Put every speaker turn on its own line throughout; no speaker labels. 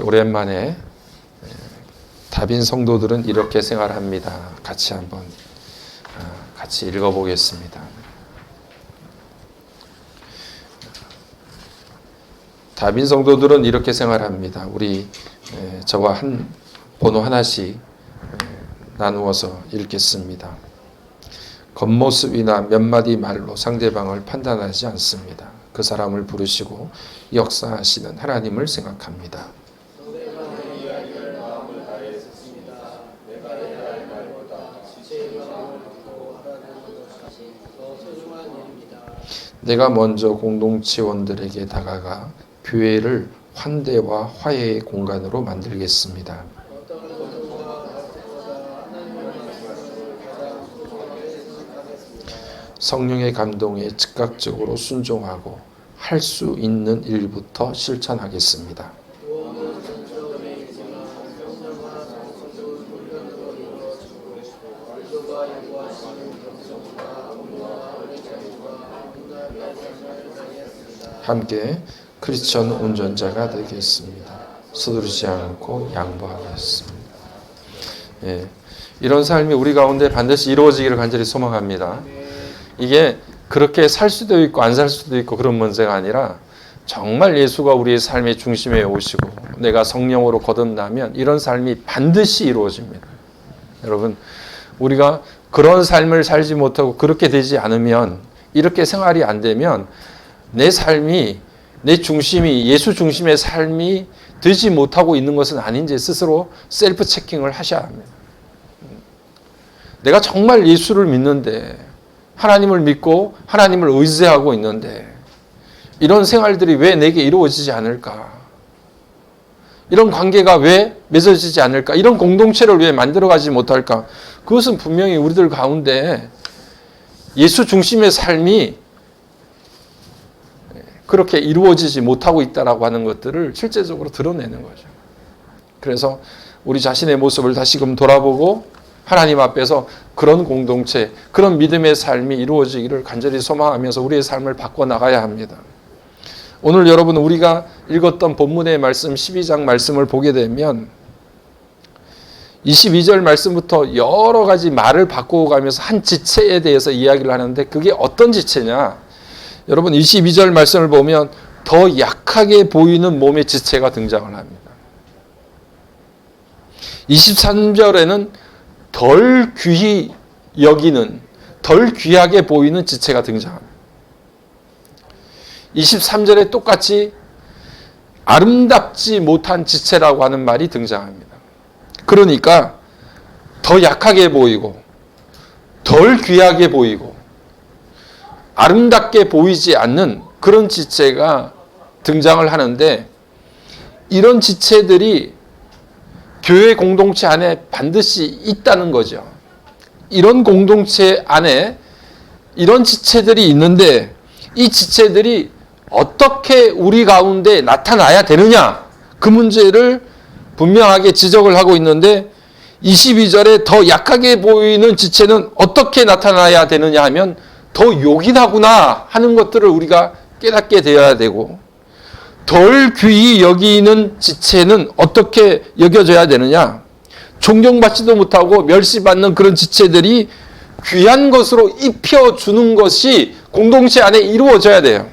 오랜만에 다빈 성도들은 이렇게 생활합니다. 같이 한번 같이 읽어보겠습니다. 다빈 성도들은 이렇게 생활합니다. 우리 저와 한 번호 하나씩 나누어서 읽겠습니다. 겉모습이나 몇 마디 말로 상대방을 판단하지 않습니다. 그 사람을 부르시고 역사하시는 하나님을 생각합니다. 내가 먼저 공동체원들에게 다가가 교회를 환대와 화해의 공간으로 만들겠습니다. 성령의 감동에 즉각적으로 순종하고 할 수 있는 일부터 실천하겠습니다. 함께 크리스천 운전자가 되겠습니다. 서두르지 않고 양보하겠습니다. 이런 삶이 우리 가운데 반드시 이루어지기를 간절히 소망합니다. 이게 그렇게 살 수도 있고 안 살 수도 있고 그런 문제가 아니라 정말 예수가 우리의 삶의 중심에 오시고 내가 성령으로 거듭나면 이런 삶이 반드시 이루어집니다. 여러분, 우리가 그런 삶을 살지 못하고 그렇게 되지 않으면, 이렇게 생활이 안 되면 내 삶이, 내 중심이 예수 중심의 삶이 되지 못하고 있는 것은 아닌지 스스로 셀프 체킹을 하셔야 합니다. 내가 정말 예수를 믿는데, 하나님을 믿고 하나님을 의지하고 있는데 이런 생활들이 왜 내게 이루어지지 않을까? 이런 관계가 왜 맺어지지 않을까? 이런 공동체를 왜 만들어가지 못할까? 그것은 분명히 우리들 가운데 예수 중심의 삶이 그렇게 이루어지지 못하고 있다라고 하는 것들을 실제적으로 드러내는 거죠. 그래서 우리 자신의 모습을 다시금 돌아보고 하나님 앞에서 그런 공동체, 그런 믿음의 삶이 이루어지기를 간절히 소망하면서 우리의 삶을 바꿔나가야 합니다. 오늘 여러분, 우리가 읽었던 본문의 말씀 12장 말씀을 보게 되면 22절 말씀부터 여러 가지 말을 바꾸어 가면서 한 지체에 대해서 이야기를 하는데, 그게 어떤 지체냐? 여러분, 22절 말씀을 보면 더 약하게 보이는 몸의 지체가 등장을 합니다. 23절에는 덜 귀히 여기는, 덜 귀하게 보이는 지체가 등장합니다. 23절에 똑같이 아름답지 못한 지체라고 하는 말이 등장합니다. 그러니까 더 약하게 보이고 덜 귀하게 보이고 아름답게 보이지 않는 그런 지체가 등장을 하는데, 이런 지체들이 교회 공동체 안에 반드시 있다는 거죠. 이런 공동체 안에 이런 지체들이 있는데, 이 지체들이 어떻게 우리 가운데 나타나야 되느냐, 그 문제를 분명하게 지적을 하고 있는데, 22절에 더 약하게 보이는 지체는 어떻게 나타나야 되느냐 하면 더 요긴하구나 하는 것들을 우리가 깨닫게 되어야 되고, 덜 귀히 여기는 지체는 어떻게 여겨져야 되느냐? 존경받지도 못하고 멸시받는 그런 지체들이 귀한 것으로 입혀주는 것이 공동체 안에 이루어져야 돼요.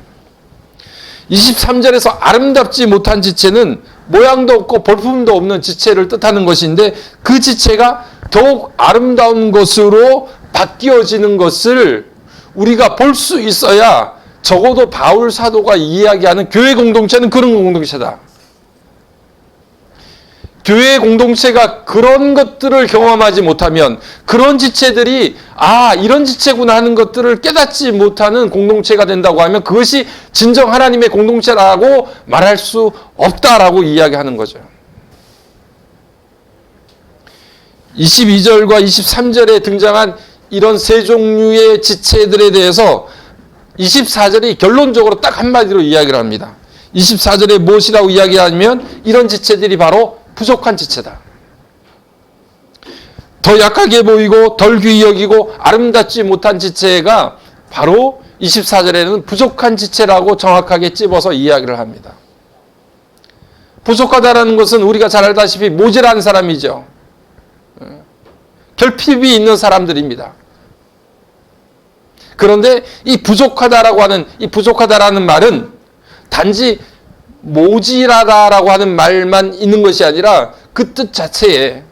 23절에서 아름답지 못한 지체는 모양도 없고 볼품도 없는 지체를 뜻하는 것인데, 그 지체가 더욱 아름다운 것으로 바뀌어지는 것을 우리가 볼 수 있어야 적어도 바울 사도가 이야기하는 교회 공동체는 그런 공동체다. 교회 공동체가 그런 것들을 경험하지 못하면, 그런 지체들이 이런 지체구나 하는 것들을 깨닫지 못하는 공동체가 된다고 하면 그것이 진정 하나님의 공동체라고 말할 수 없다라고 이야기하는 거죠. 22절과 23절에 등장한 이런 세 종류의 지체들에 대해서 24절이 결론적으로 딱 한마디로 이야기를 합니다. 24절에 무엇이라고 이야기하냐면 이런 지체들이 바로 부족한 지체다. 더 약하게 보이고 덜 귀히 여기고 아름답지 못한 지체가 바로 24절에는 부족한 지체라고 정확하게 찝어서 이야기를 합니다. 부족하다라는 것은 우리가 잘 알다시피 모자란 사람이죠. 결핍이 있는 사람들입니다. 그런데 이 부족하다라는 말은 단지 모자라다라고 하는 말만 있는 것이 아니라 그 뜻 자체에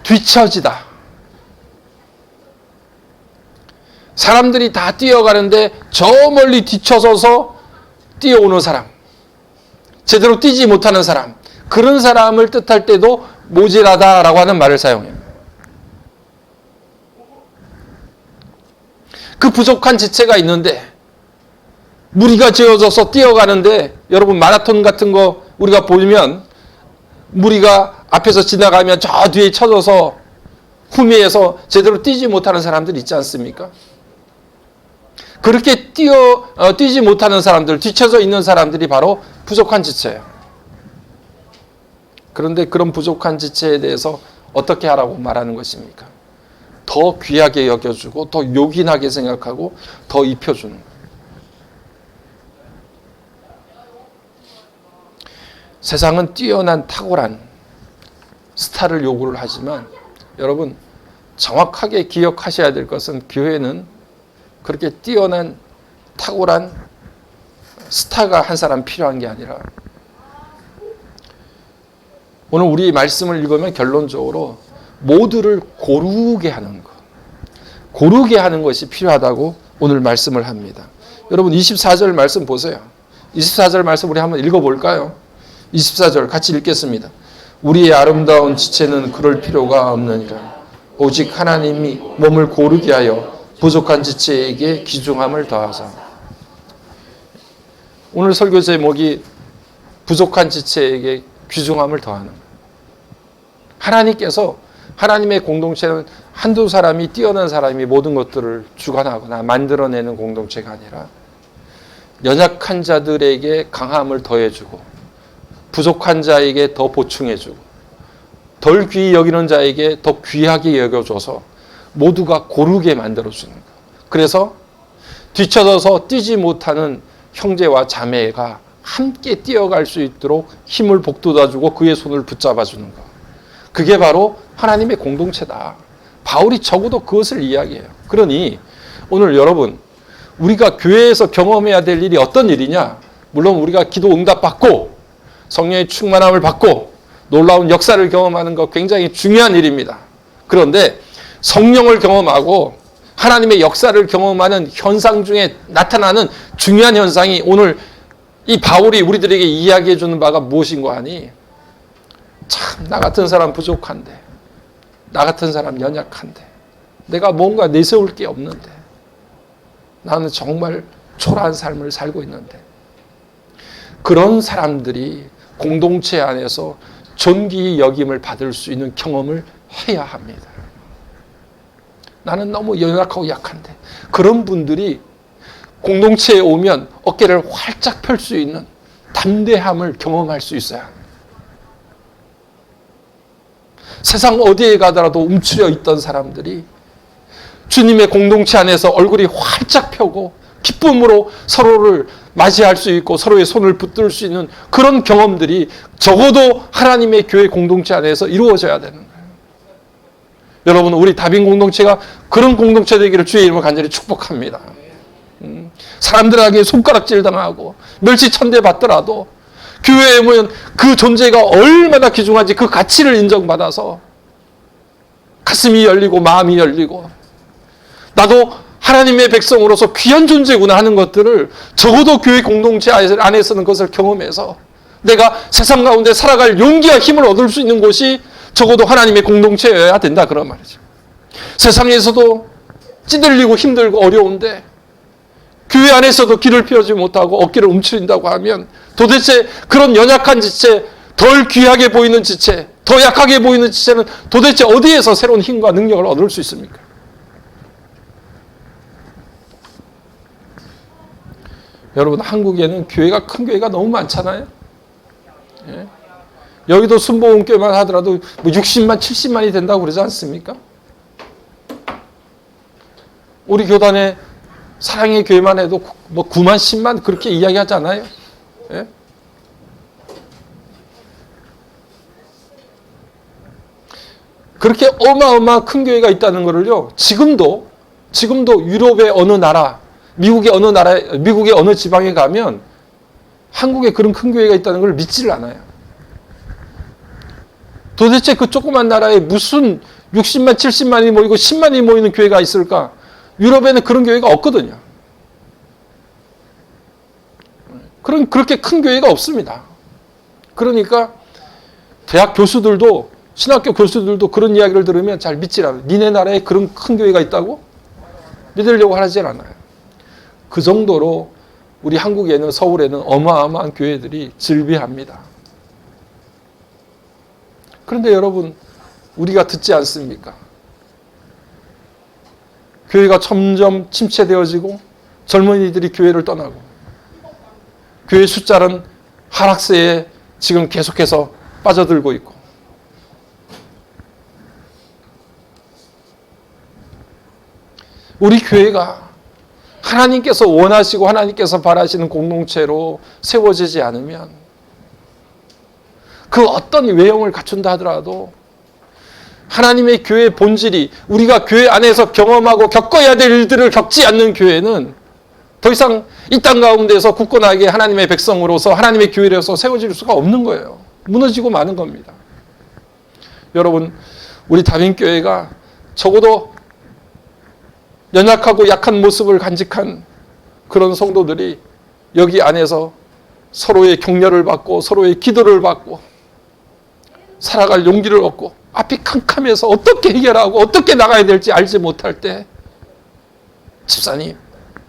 뒤처지다. 사람들이 다 뛰어가는데 저 멀리 뒤쳐서서 뛰어오는 사람, 제대로 뛰지 못하는 사람, 그런 사람을 뜻할 때도 모자라다라고 하는 말을 사용해요. 그 부족한 지체가 있는데 무리가 지어져서 뛰어가는데, 여러분 마라톤 같은 거 우리가 보면 무리가 앞에서 지나가면 저 뒤에 쳐져서 후미에서 제대로 뛰지 못하는 사람들 있지 않습니까? 그렇게 뛰지 못하는 사람들, 뒤쳐져 있는 사람들이 바로 부족한 지체예요. 그런데 그런 부족한 지체에 대해서 어떻게 하라고 말하는 것입니까? 더 귀하게 여겨주고 더 요긴하게 생각하고 더 입혀주는 거예요. 세상은 뛰어난 탁월한 스타를 요구를 하지만 여러분 정확하게 기억하셔야 될 것은 교회는 그렇게 뛰어난 탁월한 스타가 한 사람 필요한 게 아니라, 오늘 우리 말씀을 읽으면 결론적으로 모두를 고르게 하는 것, 고르게 하는 것이 필요하다고 오늘 말씀을 합니다. 여러분 24절 말씀 보세요. 24절 말씀 우리 한번 읽어볼까요? 24절 같이 읽겠습니다. 우리의 아름다운 지체는 그럴 필요가 없느니라. 오직 하나님이 몸을 고르게 하여 부족한 지체에게 귀중함을 더하사. 오늘 설교 제목이 부족한 지체에게 귀중함을 더하는 거예요. 하나님께서, 하나님의 공동체는 한두 사람이, 뛰어난 사람이 모든 것들을 주관하거나 만들어내는 공동체가 아니라 연약한 자들에게 강함을 더해주고 부족한 자에게 더 보충해주고 덜 귀히 여기는 자에게 더 귀하게 여겨줘서 모두가 고르게 만들어주는 거예요. 그래서 뒤쳐져서 뛰지 못하는 형제와 자매가 함께 뛰어갈 수 있도록 힘을 북돋아주고 그의 손을 붙잡아주는 것. 그게 바로 하나님의 공동체다. 바울이 적어도 그것을 이야기해요. 그러니 오늘 여러분, 우리가 교회에서 경험해야 될 일이 어떤 일이냐? 물론 우리가 기도 응답받고 성령의 충만함을 받고 놀라운 역사를 경험하는 것 굉장히 중요한 일입니다. 그런데 성령을 경험하고 하나님의 역사를 경험하는 현상 중에 나타나는 중요한 현상이 오늘 이 바울이 우리들에게 이야기해 주는 바가 무엇인가 하니, 참 나 같은 사람 부족한데, 나 같은 사람 연약한데, 내가 뭔가 내세울 게 없는데, 나는 정말 초라한 삶을 살고 있는데, 그런 사람들이 공동체 안에서 존귀 여김을 받을 수 있는 경험을 해야 합니다. 나는 너무 연약하고 약한데, 그런 분들이 공동체에 오면 어깨를 활짝 펼 수 있는 담대함을 경험할 수 있어야 합니다. 세상 어디에 가더라도 움츠려 있던 사람들이 주님의 공동체 안에서 얼굴이 활짝 펴고 기쁨으로 서로를 맞이할 수 있고 서로의 손을 붙들 수 있는 그런 경험들이 적어도 하나님의 교회 공동체 안에서 이루어져야 되는 거예요. 여러분, 우리 다빈 공동체가 그런 공동체 되기를 주의 이름으로 간절히 축복합니다. 사람들에게 손가락질 당하고 멸시천대 받더라도 교회에 오면 그 존재가 얼마나 귀중한지 그 가치를 인정받아서 가슴이 열리고 마음이 열리고, 나도 하나님의 백성으로서 귀한 존재구나 하는 것들을 적어도 교회 공동체 안에서는 그것을 경험해서 내가 세상 가운데 살아갈 용기와 힘을 얻을 수 있는 곳이 적어도 하나님의 공동체여야 된다, 그런 말이죠. 세상에서도 찌들리고 힘들고 어려운데 교회 안에서도 길을 펴지 못하고 어깨를 움츠린다고 하면 도대체 그런 연약한 지체, 덜 귀하게 보이는 지체, 더 약하게 보이는 지체는 도대체 어디에서 새로운 힘과 능력을 얻을 수 있습니까? 여러분, 한국에는 교회가, 큰 교회가 너무 많잖아요. 예? 여기도 순복음교회만 하더라도 뭐 60만, 70만이 된다고 그러지 않습니까? 우리 교단에 사랑의 교회만 해도 뭐 9만, 10만 그렇게 이야기하잖아요. 예? 그렇게 어마어마한 큰 교회가 있다는 것을요, 지금도 유럽의 어느 나라, 미국의 어느 지방에 가면 한국에 그런 큰 교회가 있다는 걸 믿지를 않아요. 도대체 그 조그만 나라에 무슨 60만, 70만이 모이고 10만이 모이는 교회가 있을까? 유럽에는 그런 교회가 없거든요. 그렇게 큰 교회가 없습니다. 그러니까 대학 교수들도, 신학교 교수들도 그런 이야기를 들으면 잘 믿질 않아요. 니네 나라에 그런 큰 교회가 있다고? 믿으려고 하지 않아요. 그 정도로 우리 한국에는, 서울에는 어마어마한 교회들이 즐비합니다. 그런데 여러분, 우리가 듣지 않습니까? 교회가 점점 침체되어지고 젊은이들이 교회를 떠나고 교회 숫자는 하락세에 지금 계속해서 빠져들고 있고, 우리 교회가 하나님께서 원하시고 하나님께서 바라시는 공동체로 세워지지 않으면 그 어떤 외형을 갖춘다 하더라도 하나님의 교회의 본질이, 우리가 교회 안에서 경험하고 겪어야 될 일들을 겪지 않는 교회는 더 이상 이 땅 가운데서 굳건하게 하나님의 백성으로서, 하나님의 교회로서 세워질 수가 없는 거예요. 무너지고 마는 겁니다. 여러분, 우리 다민교회가 적어도 연약하고 약한 모습을 간직한 그런 성도들이 여기 안에서 서로의 격려를 받고 서로의 기도를 받고 살아갈 용기를 얻고, 앞이 캄캄해서 어떻게 해결하고 어떻게 나가야 될지 알지 못할 때, 집사님,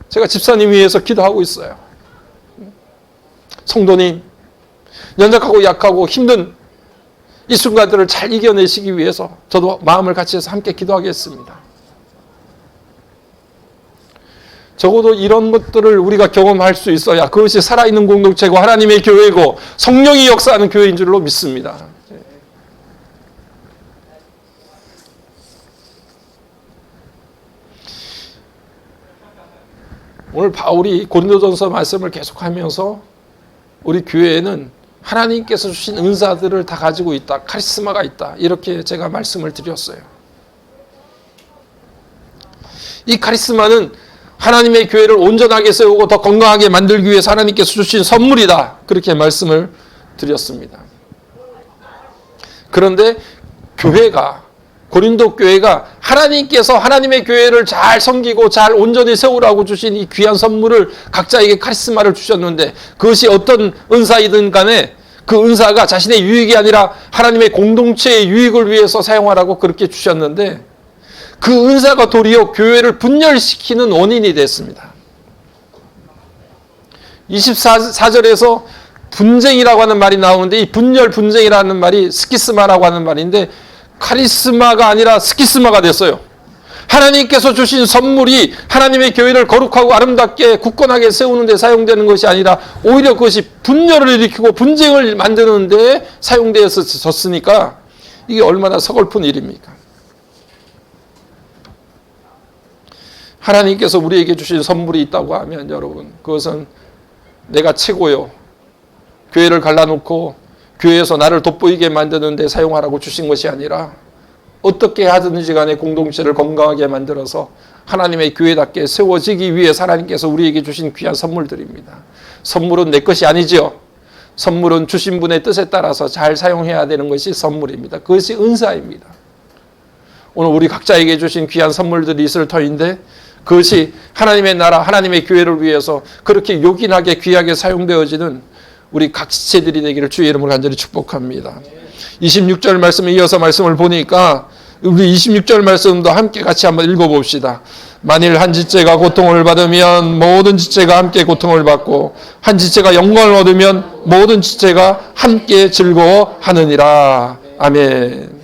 제가 집사님 위해서 기도하고 있어요. 성도님, 연약하고 약하고 힘든 이 순간들을 잘 이겨내시기 위해서 저도 마음을 같이 해서 함께 기도하겠습니다. 적어도 이런 것들을 우리가 경험할 수 있어야 그것이 살아있는 공동체고 하나님의 교회고 성령이 역사하는 교회인 줄로 믿습니다. 오늘 바울이 고린도전서 말씀을 계속하면서 우리 교회에는 하나님께서 주신 은사들을 다 가지고 있다, 카리스마가 있다, 이렇게 제가 말씀을 드렸어요. 이 카리스마는 하나님의 교회를 온전하게 세우고 더 건강하게 만들기 위해서 하나님께서 주신 선물이다, 그렇게 말씀을 드렸습니다. 그런데 교회가, 고린도 교회가 하나님께서 하나님의 교회를 잘 섬기고 잘 온전히 세우라고 주신 이 귀한 선물을, 각자에게 카리스마를 주셨는데, 그것이 어떤 은사이든 간에 그 은사가 자신의 유익이 아니라 하나님의 공동체의 유익을 위해서 사용하라고 그렇게 주셨는데, 그 은사가 도리어 교회를 분열시키는 원인이 됐습니다. 24절에서 분쟁이라고 하는 말이 나오는데, 이 분열분쟁이라는 말이 스키스마라고 하는 말인데, 카리스마가 아니라 스키스마가 됐어요. 하나님께서 주신 선물이 하나님의 교회를 거룩하고 아름답게 굳건하게 세우는 데 사용되는 것이 아니라 오히려 그것이 분열을 일으키고 분쟁을 만드는 데 사용되었으니까 이게 얼마나 서글픈 일입니까? 하나님께서 우리에게 주신 선물이 있다고 하면 여러분, 그것은 내가 최고요, 교회를 갈라놓고 교회에서 나를 돋보이게 만드는 데 사용하라고 주신 것이 아니라 어떻게 하든지 간에 공동체를 건강하게 만들어서 하나님의 교회답게 세워지기 위해서 하나님께서 우리에게 주신 귀한 선물들입니다. 선물은 내 것이 아니죠. 선물은 주신 분의 뜻에 따라서 잘 사용해야 되는 것이 선물입니다. 그것이 은사입니다. 오늘 우리 각자에게 주신 귀한 선물들이 있을 터인데, 그것이 하나님의 나라, 하나님의 교회를 위해서 그렇게 요긴하게 귀하게 사용되어지는 우리 각 지체들이 되기를 주의 이름으로 간절히 축복합니다. 26절 말씀에 이어서 말씀을 보니까 우리 26절 말씀도 함께 같이 한번 읽어봅시다. 만일 한 지체가 고통을 받으면 모든 지체가 함께 고통을 받고, 한 지체가 영광을 얻으면 모든 지체가 함께 즐거워하느니라. 아멘.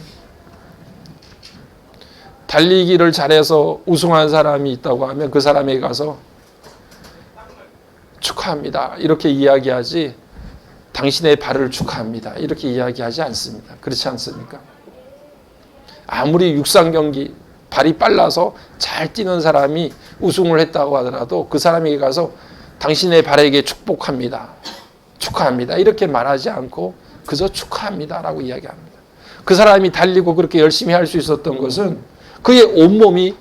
달리기를 잘해서 우승한 사람이 있다고 하면 그 사람에게 가서 축하합니다, 이렇게 이야기하지, 당신의 발을 축하합니다, 이렇게 이야기하지 않습니다. 그렇지 않습니까? 아무리 육상 경기 발이 빨라서 잘 뛰는 사람이 우승을 했다고 하더라도 그 사람에게 가서 당신의 발에게 축복합니다, 축하합니다, 이렇게 말하지 않고 그저 축하합니다라고 이야기합니다. 그 사람이 달리고 그렇게 열심히 할 수 있었던 것은 그의 온몸이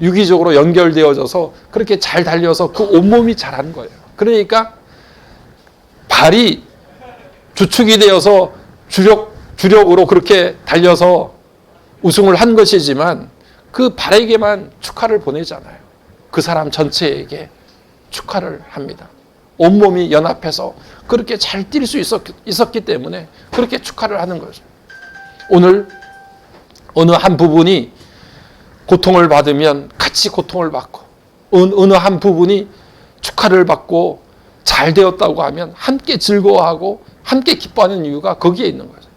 유기적으로 연결되어져서 그렇게 잘 달려서 그 온몸이 잘한 거예요. 그러니까 발이 주축이 되어서 주력으로 그렇게 달려서 우승을 한 것이지만 그 발에게만 축하를 보내잖아요. 그 사람 전체에게 축하를 합니다. 온몸이 연합해서 그렇게 잘 뛸 수 있었기 때문에 그렇게 축하를 하는 거죠. 오늘 어느 한 부분이 고통을 받으면 같이 고통을 받고 어느 한 부분이 축하를 받고 잘 되었다고 하면 함께 즐거워하고 함께 기뻐하는 이유가 거기에 있는 거죠.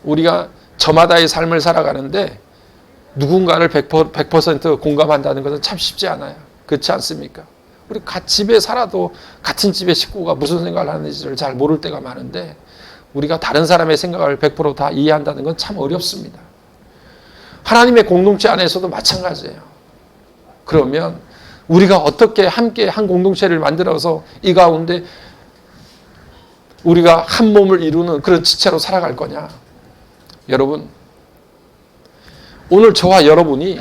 우리가 저마다의 삶을 살아가는데 누군가를 100% 공감한다는 것은 참 쉽지 않아요. 그렇지 않습니까? 우리 집에 살아도 같은 집의 식구가 무슨 생각을 하는지를 잘 모를 때가 많은데 우리가 다른 사람의 생각을 100%다 이해한다는 건 참 어렵습니다. 하나님의 공동체 안에서도 마찬가지예요. 그러면 우리가 어떻게 함께 한 공동체를 만들어서 이 가운데 우리가 한 몸을 이루는 그런 지체로 살아갈 거냐? 여러분, 오늘 저와 여러분이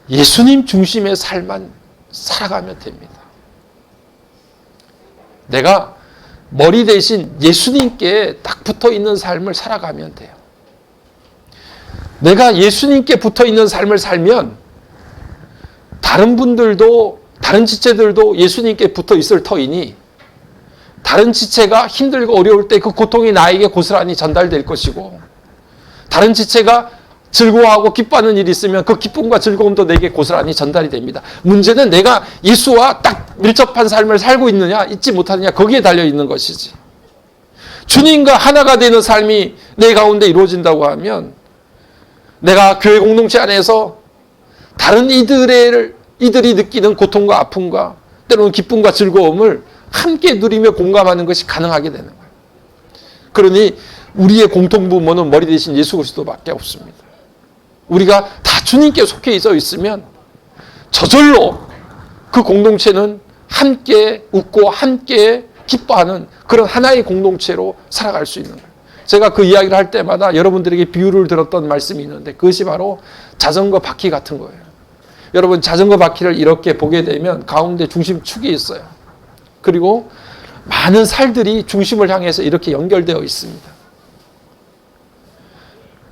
예수님 중심의 삶만 살아가면 됩니다. 내가 머리 대신 예수님께 딱 붙어 있는 삶을 살아가면 돼요. 내가 예수님께 붙어 있는 삶을 살면 다른 분들도, 다른 지체들도 예수님께 붙어 있을 터이니 다른 지체가 힘들고 어려울 때 그 고통이 나에게 고스란히 전달될 것이고 다른 지체가 즐거워하고 기뻐하는 일이 있으면 그 기쁨과 즐거움도 내게 고스란히 전달이 됩니다. 문제는 내가 예수와 딱 밀접한 삶을 살고 있느냐 있지 못하느냐 거기에 달려 있는 것이지. 주님과 하나가 되는 삶이 내 가운데 이루어진다고 하면 내가 교회 공동체 안에서 다른 이들이 느끼는 고통과 아픔과 때로는 기쁨과 즐거움을 함께 누리며 공감하는 것이 가능하게 되는 거예요. 그러니 우리의 공통부모는 머리 대신 예수 그리스도밖에 없습니다. 우리가 다 주님께 속해 있으면 저절로 그 공동체는 함께 웃고 함께 기뻐하는 그런 하나의 공동체로 살아갈 수 있는 거예요. 제가 그 이야기를 할 때마다 여러분들에게 비유를 들었던 말씀이 있는데 그것이 바로 자전거 바퀴 같은 거예요. 여러분 자전거 바퀴를 이렇게 보게 되면 가운데 중심축이 있어요. 그리고 많은 살들이 중심을 향해서 이렇게 연결되어 있습니다.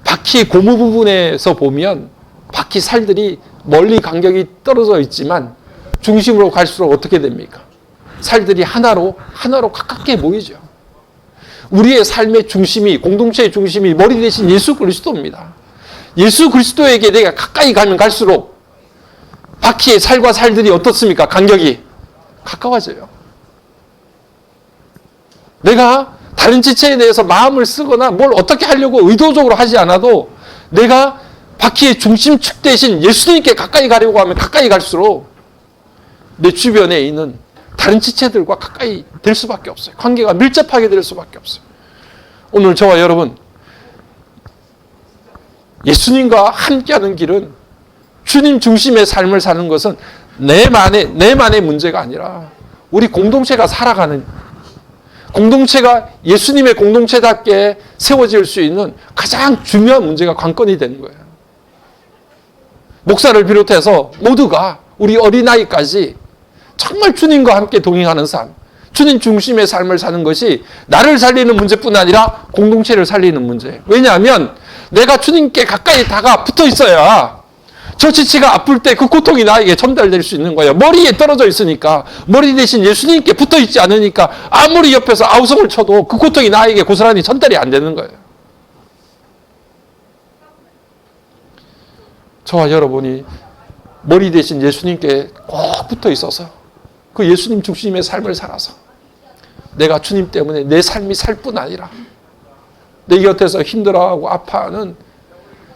바퀴 고무 부분에서 보면 바퀴 살들이 멀리 간격이 떨어져 있지만 중심으로 갈수록 어떻게 됩니까? 살들이 하나로 가깝게 모이죠. 우리의 삶의 중심이, 공동체의 중심이 머리 대신 예수 그리스도입니다. 예수 그리스도에게 내가 가까이 가면 갈수록 바퀴의 살과 살들이 어떻습니까? 간격이 가까워져요. 내가 다른 지체에 대해서 마음을 쓰거나 뭘 어떻게 하려고 의도적으로 하지 않아도 내가 바퀴의 중심축 대신 예수님께 가까이 가려고 하면 가까이 갈수록 내 주변에 있는 다른 지체들과 가까이 될 수밖에 없어요. 관계가 밀접하게 될 수밖에 없어요. 오늘 저와 여러분 예수님과 함께하는 길은 주님 중심의 삶을 사는 것은 내만의 문제가 아니라 우리 공동체가 살아가는 공동체가 예수님의 공동체답게 세워질 수 있는 가장 중요한 문제가 관건이 되는 거예요. 목사를 비롯해서 모두가 우리 어린아이까지 정말 주님과 함께 동행하는 삶, 주님 중심의 삶을 사는 것이 나를 살리는 문제뿐 아니라 공동체를 살리는 문제예요. 왜냐하면 내가 주님께 가까이 붙어 있어야 저 지체가 아플 때 그 고통이 나에게 전달될 수 있는 거예요. 머리에 떨어져 있으니까 머리 대신 예수님께 붙어 있지 않으니까 아무리 옆에서 아우성을 쳐도 그 고통이 나에게 고스란히 전달이 안 되는 거예요. 저와 여러분이 머리 대신 예수님께 꼭 붙어 있어서 그 예수님 중심의 삶을 살아서 내가 주님 때문에 내 삶이 살 뿐 아니라 내 곁에서 힘들어하고 아파하는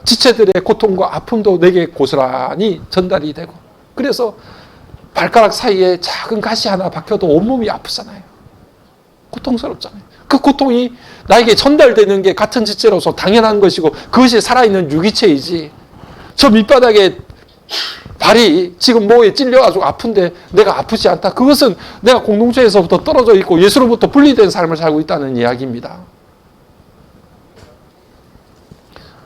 지체들의 고통과 아픔도 내게 고스란히 전달이 되고 그래서 발가락 사이에 작은 가시 하나 박혀도 온몸이 아프잖아요. 고통스럽잖아요. 그 고통이 나에게 전달되는 게 같은 지체로서 당연한 것이고 그것이 살아있는 유기체이지 저 밑바닥에 발이 지금 뭐에 찔려가지고 아픈데 내가 아프지 않다. 그것은 내가 공동체에서부터 떨어져 있고 예수로부터 분리된 삶을 살고 있다는 이야기입니다.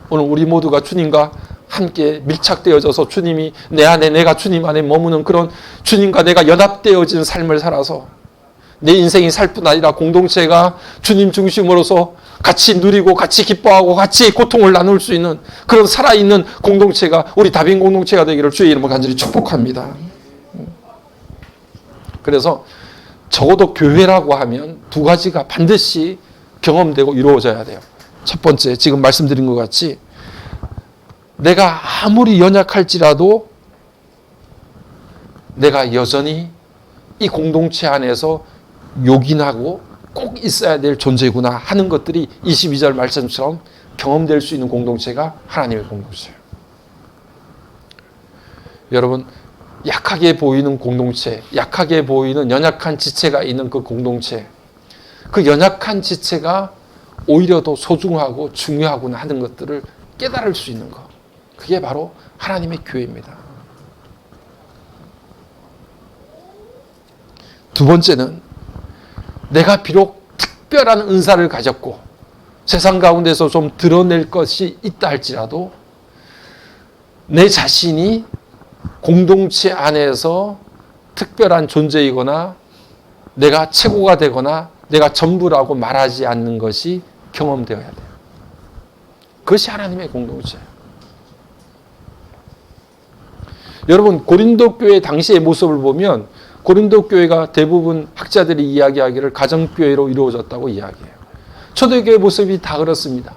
오늘 우리 모두가 주님과 함께 밀착되어져서 주님이 내 안에, 내가 주님 안에 머무는 그런 주님과 내가 연합되어진 삶을 살아서 내 인생이 살 뿐 아니라 공동체가 주님 중심으로서 같이 누리고 같이 기뻐하고 같이 고통을 나눌 수 있는 그런 살아있는 공동체가 우리 다빈 공동체가 되기를 주의 이름으로 간절히 축복합니다. 그래서 적어도 교회라고 하면 두 가지가 반드시 경험되고 이루어져야 돼요. 첫 번째, 지금 말씀드린 것 같이 내가 아무리 연약할지라도 내가 여전히 이 공동체 안에서 요긴하고 꼭 있어야 될 존재구나 하는 것들이 22절 말씀처럼 경험될 수 있는 공동체가 하나님의 공동체예요. 여러분, 약하게 보이는 공동체, 약하게 보이는 연약한 지체가 있는 그 공동체, 그 연약한 지체가 오히려 더 소중하고 중요하구나 하는 것들을 깨달을 수 있는 것, 그게 바로 하나님의 교회입니다. 두 번째는 내가 비록 특별한 은사를 가졌고 세상 가운데서 좀 드러낼 것이 있다 할지라도 내 자신이 공동체 안에서 특별한 존재이거나 내가 최고가 되거나 내가 전부라고 말하지 않는 것이 경험되어야 돼요. 그것이 하나님의 공동체예요. 여러분, 고린도 교회 당시의 모습을 보면 고린도 교회가 대부분 학자들이 이야기하기를 가정교회로 이루어졌다고 이야기해요. 초대교회 모습이 다 그렇습니다.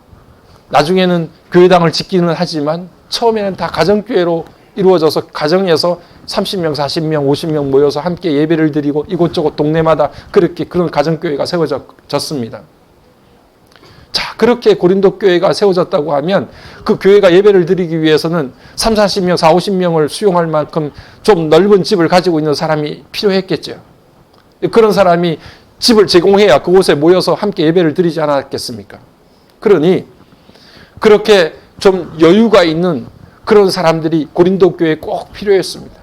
나중에는 교회당을 짓기는 하지만 처음에는 다 가정교회로 이루어져서 가정에서 30명, 40명, 50명 모여서 함께 예배를 드리고 이곳저곳 동네마다 그렇게 그런 가정교회가 세워졌습니다. 자, 그렇게 고린도 교회가 세워졌다고 하면 그 교회가 예배를 드리기 위해서는 3, 40명, 4, 50명을 수용할 만큼 좀 넓은 집을 가지고 있는 사람이 필요했겠죠. 그런 사람이 집을 제공해야 그곳에 모여서 함께 예배를 드리지 않았겠습니까? 그러니 그렇게 좀 여유가 있는 그런 사람들이 고린도 교회에 꼭 필요했습니다.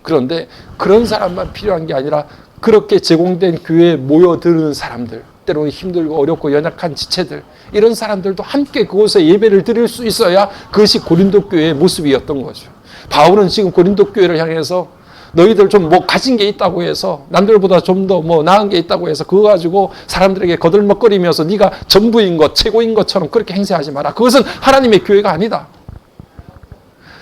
그런데 그런 사람만 필요한 게 아니라 그렇게 제공된 교회에 모여드는 사람들, 때로는 힘들고 어렵고 연약한 지체들, 이런 사람들도 함께 그곳에 예배를 드릴 수 있어야 그것이 고린도 교회의 모습이었던 거죠. 바울은 지금 고린도 교회를 향해서 너희들 좀 뭐 가진 게 있다고 해서 남들보다 좀 더 뭐 나은 게 있다고 해서 그거 가지고 사람들에게 거들먹거리면서 네가 전부인 것, 최고인 것처럼 그렇게 행세하지 마라. 그것은 하나님의 교회가 아니다.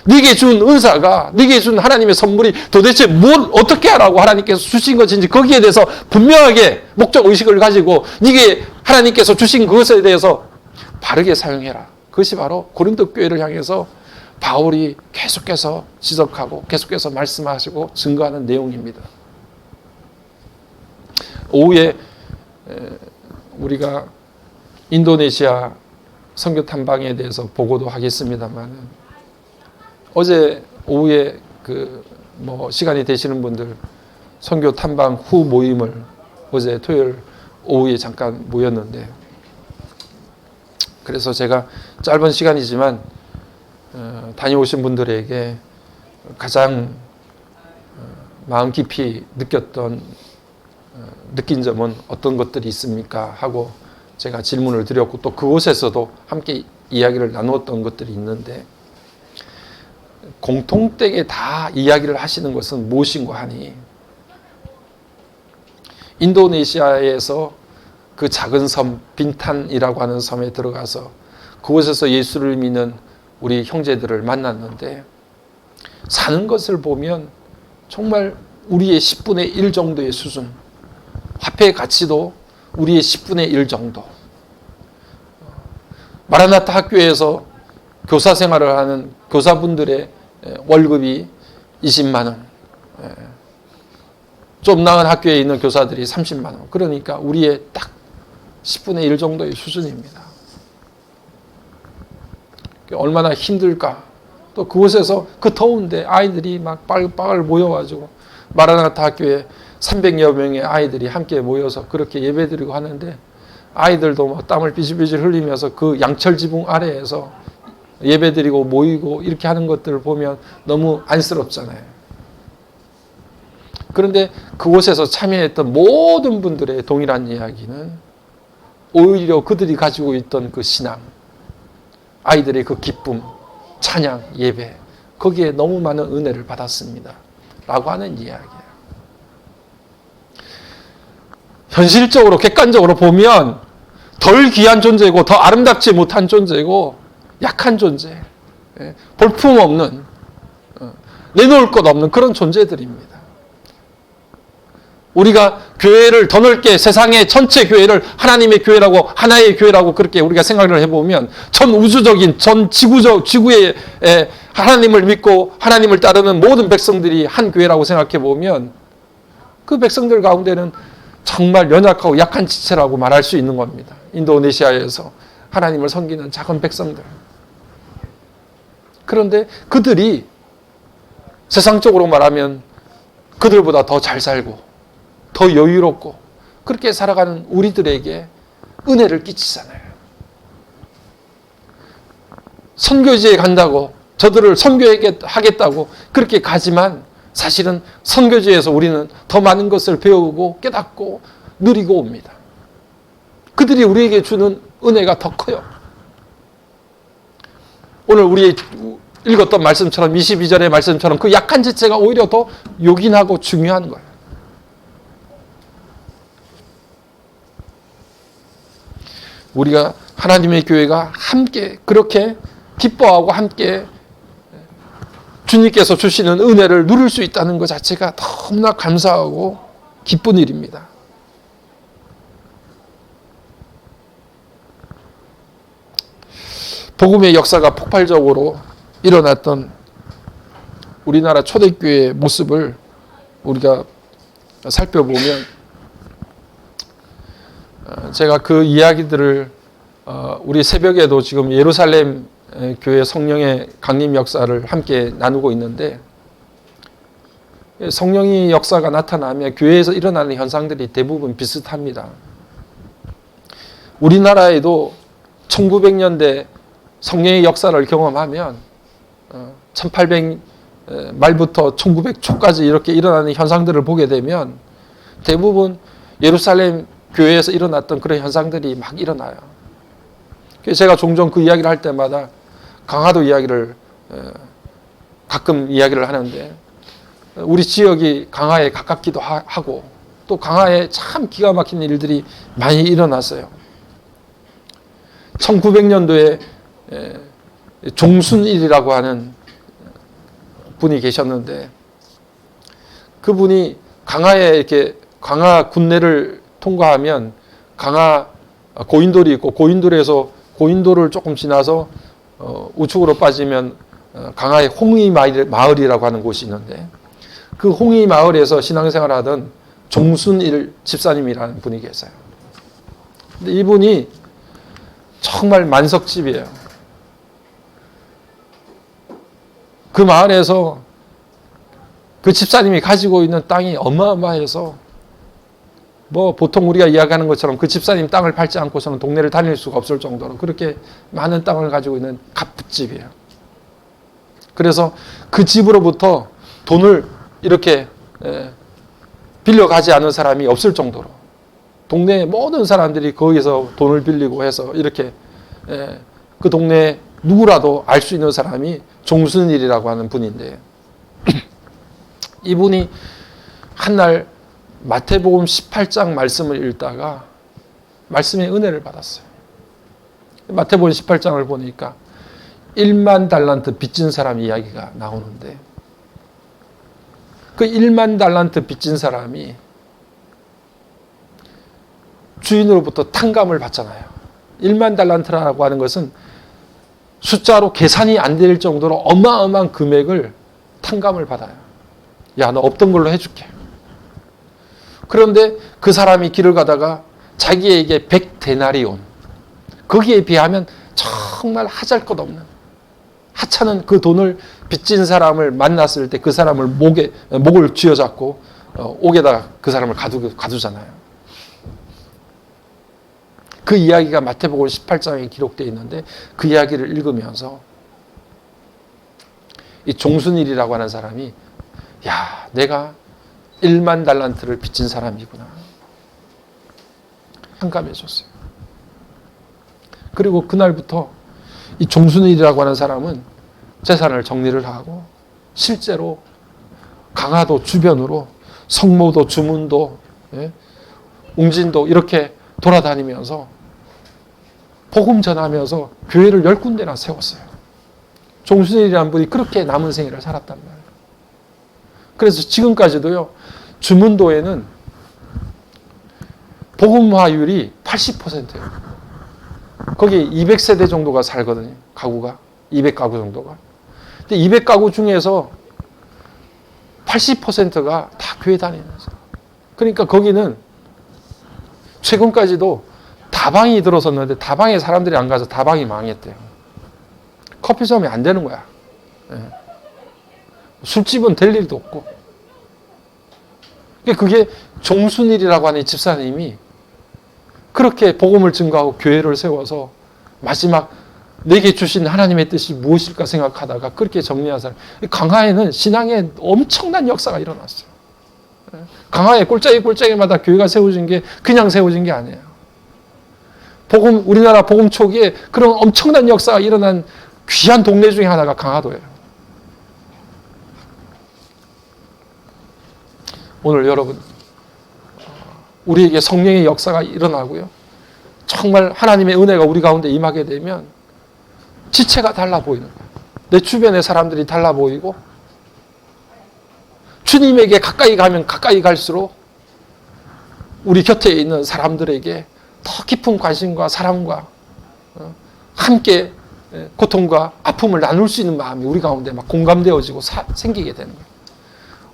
네게 준 은사가, 네게 준 하나님의 선물이 도대체 뭘 어떻게 하라고 하나님께서 주신 것인지 거기에 대해서 분명하게 목적 의식을 가지고 네게 하나님께서 주신 그것에 대해서 바르게 사용해라. 그것이 바로 고린도 교회를 향해서 바울이 계속해서 지적하고 계속해서 말씀하시고 증거하는 내용입니다. 오후에 우리가 인도네시아 선교 탐방에 대해서 보고도 하겠습니다만 어제 오후에 시간이 되시는 분들 선교 탐방 후 모임을 어제 토요일 오후에 잠깐 모였는데, 그래서 제가 짧은 시간이지만 다녀오신 분들에게 가장 마음 깊이 느낀 점은 어떤 것들이 있습니까? 하고 제가 질문을 드렸고 또 그곳에서도 함께 이야기를 나누었던 것들이 있는데, 공통되게 다 이야기를 하시는 것은 무엇인가 하니 인도네시아에서 그 작은 섬 빈탄이라고 하는 섬에 들어가서 그곳에서 예수를 믿는 우리 형제들을 만났는데 사는 것을 보면 정말 우리의 10분의 1 정도의 수준, 화폐의 가치도 우리의 10분의 1 정도. 마라나타 학교에서 교사 생활을 하는 교사분들의 월급이 20만 원, 좀 나은 학교에 있는 교사들이 30만 원. 그러니까 우리의 딱 10분의 1 정도의 수준입니다. 얼마나 힘들까. 또 그곳에서 그 더운데 아이들이 막 빠글빠글 모여가지고 마라나타 학교에 300여 명의 아이들이 함께 모여서 그렇게 예배드리고 하는데 아이들도 막 땀을 삐질삐질 흘리면서 그 양철 지붕 아래에서 예배드리고 모이고 이렇게 하는 것들을 보면 너무 안쓰럽잖아요. 그런데 그곳에서 참여했던 모든 분들의 동일한 이야기는 오히려 그들이 가지고 있던 그 신앙, 아이들의 그 기쁨, 찬양, 예배, 거기에 너무 많은 은혜를 받았습니다. 라고 하는 이야기예요. 현실적으로, 객관적으로 보면 덜 귀한 존재고 더 아름답지 못한 존재고 약한 존재, 볼품없는, 내놓을 것 없는 그런 존재들입니다. 우리가 교회를 더 넓게 세상의 전체 교회를 하나님의 교회라고, 하나의 교회라고 그렇게 우리가 생각을 해보면 전 우주적인, 전 지구의 하나님을 믿고 하나님을 따르는 모든 백성들이 한 교회라고 생각해 보면 그 백성들 가운데는 정말 연약하고 약한 지체라고 말할 수 있는 겁니다. 인도네시아에서 하나님을 섬기는 작은 백성들. 그런데 그들이 세상적으로 말하면 그들보다 더 잘 살고 더 여유롭고 그렇게 살아가는 우리들에게 은혜를 끼치잖아요. 선교지에 간다고 저들을 선교하겠다고 그렇게 가지만 사실은 선교지에서 우리는 더 많은 것을 배우고 깨닫고 누리고 옵니다. 그들이 우리에게 주는 은혜가 더 커요. 오늘 우리 읽었던 말씀처럼 22절의 말씀처럼 그 약한 지체가 오히려 더 요긴하고 중요한 거예요. 우리가 하나님의 교회가 함께 그렇게 기뻐하고 함께 주님께서 주시는 은혜를 누릴 수 있다는 것 자체가 너무나 감사하고 기쁜 일입니다. 복음의 역사가 폭발적으로 일어났던 우리나라 초대교회의 모습을 우리가 살펴보면 제가 그 이야기들을 우리 새벽에도 지금 예루살렘 교회 성령의 강림 역사를 함께 나누고 있는데 성령의 역사가 나타나면 교회에서 일어나는 현상들이 대부분 비슷합니다. 우리나라에도 1900년대 성령의 역사를 경험하면 1800 말부터 1900 초까지 이렇게 일어나는 현상들을 보게 되면 대부분 예루살렘 교회에서 일어났던 그런 현상들이 막 일어나요. 그래서 제가 종종 그 이야기를 할 때마다 강화도 이야기를 가끔 이야기를 하는데 우리 지역이 강화에 가깝기도 하고 또 강화에 참 기가 막힌 일들이 많이 일어났어요. 1900년도에 종순일이라고 하는 분이 계셨는데 그분이 강화에 이렇게 강화 군내를 통과하면 강화 고인돌이 있고 고인돌을 조금 지나서 우측으로 빠지면 강화의 홍의 마을이라고 하는 곳이 있는데 그 홍의 마을에서 신앙생활하던 종순일 집사님이라는 분이 계세요. 근데 이분이 정말 만석집이에요. 그 마을에서 그 집사님이 가지고 있는 땅이 어마어마해서 뭐 보통 우리가 이야기하는 것처럼 그 집사님 땅을 팔지 않고서는 동네를 다닐 수가 없을 정도로 그렇게 많은 땅을 가지고 있는 갑부집이에요. 그래서 그 집으로부터 돈을 이렇게 빌려가지 않은 사람이 없을 정도로 동네 모든 사람들이 거기서 돈을 빌리고 해서 이렇게 그 동네 누구라도 알 수 있는 사람이 종순일이라고 하는 분인데 이분이 한날 마태복음 18장 말씀을 읽다가 말씀의 은혜를 받았어요. 마태복음 18장을 보니까 1만 달란트 빚진 사람 이야기가 나오는데 그 1만 달란트 빚진 사람이 주인으로부터 탕감을 받잖아요. 1만 달란트라고 하는 것은 숫자로 계산이 안 될 정도로 어마어마한 금액을 탕감을 받아요. 야, 너 없던 걸로 해줄게. 그런데 그 사람이 길을 가다가 자기에게 100데나리온, 거기에 비하면 정말 하잘것없는 하찮은 그 돈을 빚진 사람을 만났을 때 그 사람을 목을 쥐어잡고 옥에다가 그 사람을 가두잖아요. 그 이야기가 마태복음 18장에 기록되어 있는데 그 이야기를 읽으면서 이 종순일이라고 하는 사람이 야, 내가 1만 달란트를 빚진 사람이구나. 한감해졌어요. 그리고 그날부터 이 종순일이라고 하는 사람은 재산을 정리를 하고 실제로 강화도 주변으로 성모도 주문도 웅진도 이렇게 돌아다니면서 복음 전하면서 교회를 10군데나 세웠어요. 종순일이라는 분이 그렇게 남은 생애를 살았단 말이에요. 그래서 지금까지도요, 주문도에는 복음화율이 80%예요. 거기 200세대 정도가 살거든요. 가구가. 200가구 정도가. 근데 200가구 중에서 80%가 다 교회 다니면서. 그러니까 거기는 최근까지도 다방이 들어섰는데 다방에 사람들이 안 가서 다방이 망했대요. 커피숍이 안 되는 거야. 술집은 될 일도 없고. 그게 종순일이라고 하는 집사님이 그렇게 복음을 증거하고 교회를 세워서 마지막 내게 주신 하나님의 뜻이 무엇일까 생각하다가 그렇게 정리한 사람. 강화에는 신앙에 엄청난 역사가 일어났어요. 강화에 꼴짝이마다 교회가 세워진 게 그냥 세워진 게 아니에요. 우리나라 복음 초기에 그런 엄청난 역사가 일어난 귀한 동네 중에 하나가 강화도예요. 오늘 여러분, 우리에게 성령의 역사가 일어나고요. 정말 하나님의 은혜가 우리 가운데 임하게 되면 지체가 달라 보이는 거예요. 내 주변의 사람들이 달라 보이고 주님에게 가까이 가면 가까이 갈수록 우리 곁에 있는 사람들에게 더 깊은 관심과 사랑과 함께 고통과 아픔을 나눌 수 있는 마음이 우리 가운데 막 공감되어지고 생기게 되는 거예요.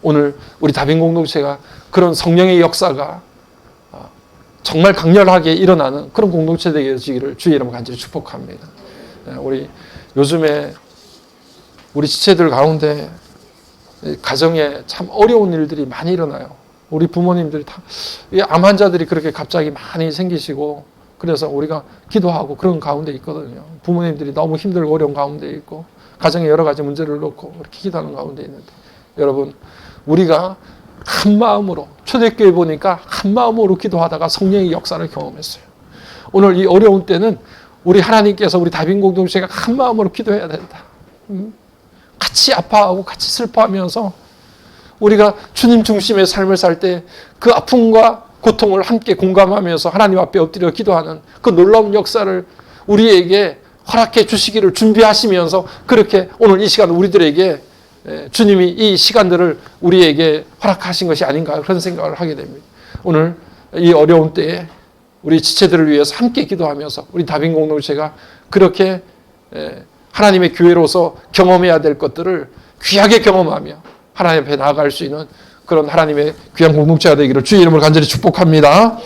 오늘 우리 다빈 공동체가 그런 성령의 역사가 정말 강렬하게 일어나는 그런 공동체 되기를 주의 이름으로 간절히 축복합니다. 우리 요즘에 우리 지체들 가운데 가정에 참 어려운 일들이 많이 일어나요. 우리 부모님들이 다 암 환자들이 그렇게 갑자기 많이 생기시고 그래서 우리가 기도하고 그런 가운데 있거든요. 부모님들이 너무 힘들고 어려운 가운데 있고 가정에 여러 가지 문제를 놓고 그렇게 기도하는 가운데 있는데 여러분 우리가 한 마음으로 초대교회 보니까 한 마음으로 기도하다가 성령의 역사를 경험했어요. 오늘 이 어려운 때는 우리 하나님께서 우리 다빈 공동체가 한 마음으로 기도해야 된다. 같이 아파하고 같이 슬퍼하면서 우리가 주님 중심의 삶을 살 때 그 아픔과 고통을 함께 공감하면서 하나님 앞에 엎드려 기도하는 그 놀라운 역사를 우리에게 허락해 주시기를 준비하시면서 그렇게 오늘 이 시간 우리들에게 주님이 이 시간들을 우리에게 허락하신 것이 아닌가 그런 생각을 하게 됩니다. 오늘 이 어려운 때에 우리 지체들을 위해서 함께 기도하면서 우리 다빈 공동체가 그렇게 하나님의 교회로서 경험해야 될 것들을 귀하게 경험하며 하나님 앞에 나아갈 수 있는 그런 하나님의 귀한 공동체가 되기를 주의 이름으로 간절히 축복합니다.